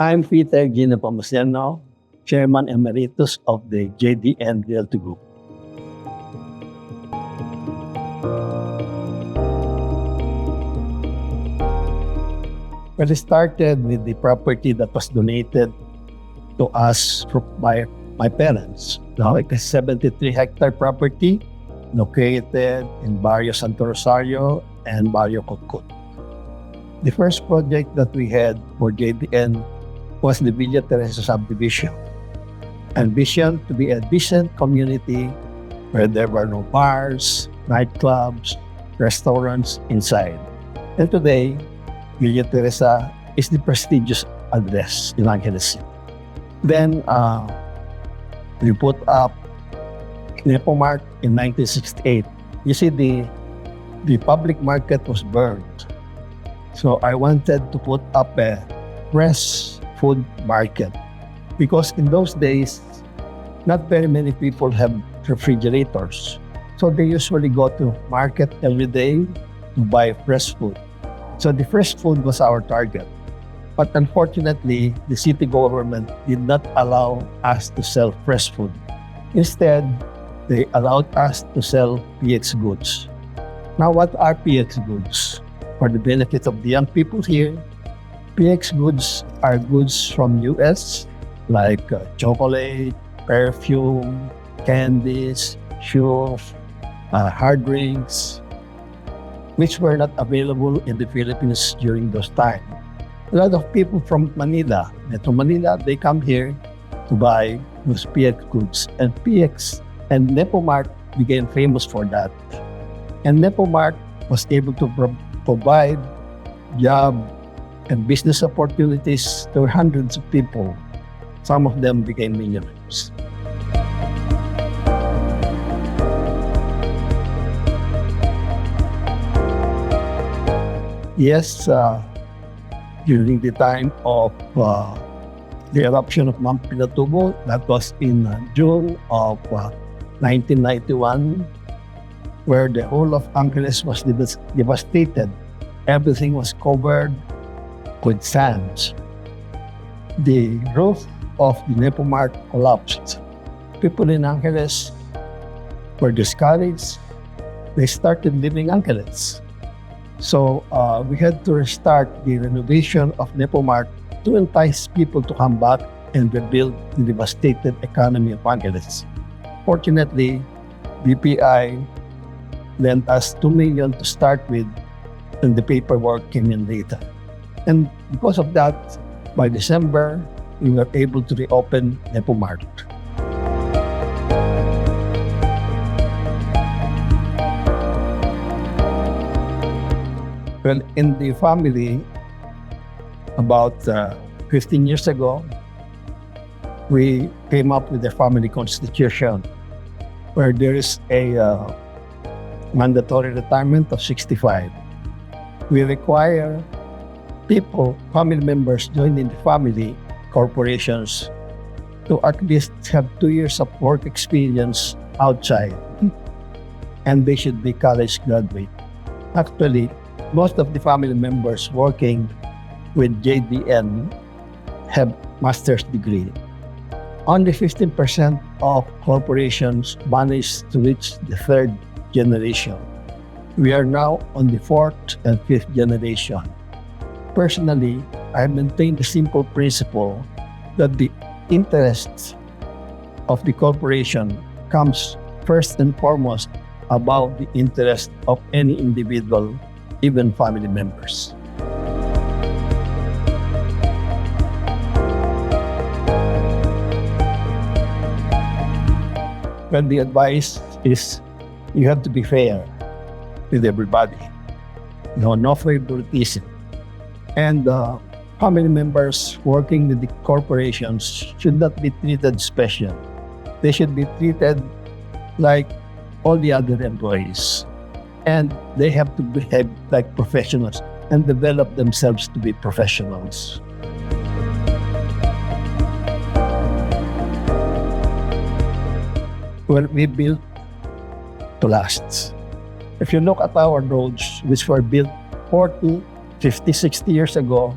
I'm Peter G. Nepomuceno, Chairman Emeritus of the JDN Realty Group. Well, it started with the property that was donated to us by my parents. Now, it's a 73-hectare property located in Barrio Santo Rosario and Barrio 𝐒𝐿𝐭. The first project that we had for JDN was the Villa Teresa subdivision. Envisioned to be a decent community where there were no bars, nightclubs, restaurants inside. And today, Villa Teresa is the prestigious address in Angeles. Then we put up Nepo Mart in 1968. You see, the public market was burned. So I wanted to put up a fresh food market because in those days, not very many people have refrigerators. So they usually go to market every day to buy fresh food. So the fresh food was our target. But unfortunately, the city government did not allow us to sell fresh food. Instead, they allowed us to sell PX goods. Now, what are PX goods? For the benefit of the young people here, PX goods are goods from US like chocolate, perfume, candies, shoes, hard drinks, which were not available in the Philippines during those times. A lot of people from Manila, Metro Manila, they come here to buy those PX goods. And PX and Nepo Mart became famous for that. And Nepo Mart was able to provide job and business opportunities to hundreds of people. Some of them became millionaires. Yes, during the time of the eruption of Mount Pinatubo, that was in June of 1991, where the whole of Angeles was devastated. Everything was covered with sand. The roof of the Nepo Mart collapsed. People in Angeles were discouraged. They started leaving Angeles. So we had to restart the renovation of Nepo Mart to entice people to come back and rebuild the devastated economy of Angeles. Fortunately, BPI lent us $2 million to start with, and the paperwork came in later. And because of that, by December, we were able to reopen Nepo Mart. Well, in the family, about 15 years ago, we came up with a family constitution where there is a mandatory retirement of 65. We require people, family members joining the family corporations to at least have 2 years of work experience outside, and they should be college graduate. Actually, most of the family members working with JDN have master's degree. Only 15% of corporations manage to reach the 3rd generation. We are now on the 4th and 5th generation. Personally, I maintain the simple principle that the interests of the corporation comes first and foremost above the interest of any individual, even family members. Well, the advice is you have to be fair with everybody. No favoritism. And family members working with the corporations should not be treated special. They should be treated like all the other employees. And they have to behave like professionals and develop themselves to be professionals. Well, we built to last. If you look at our roads, which were built 40, 50, 60 years ago,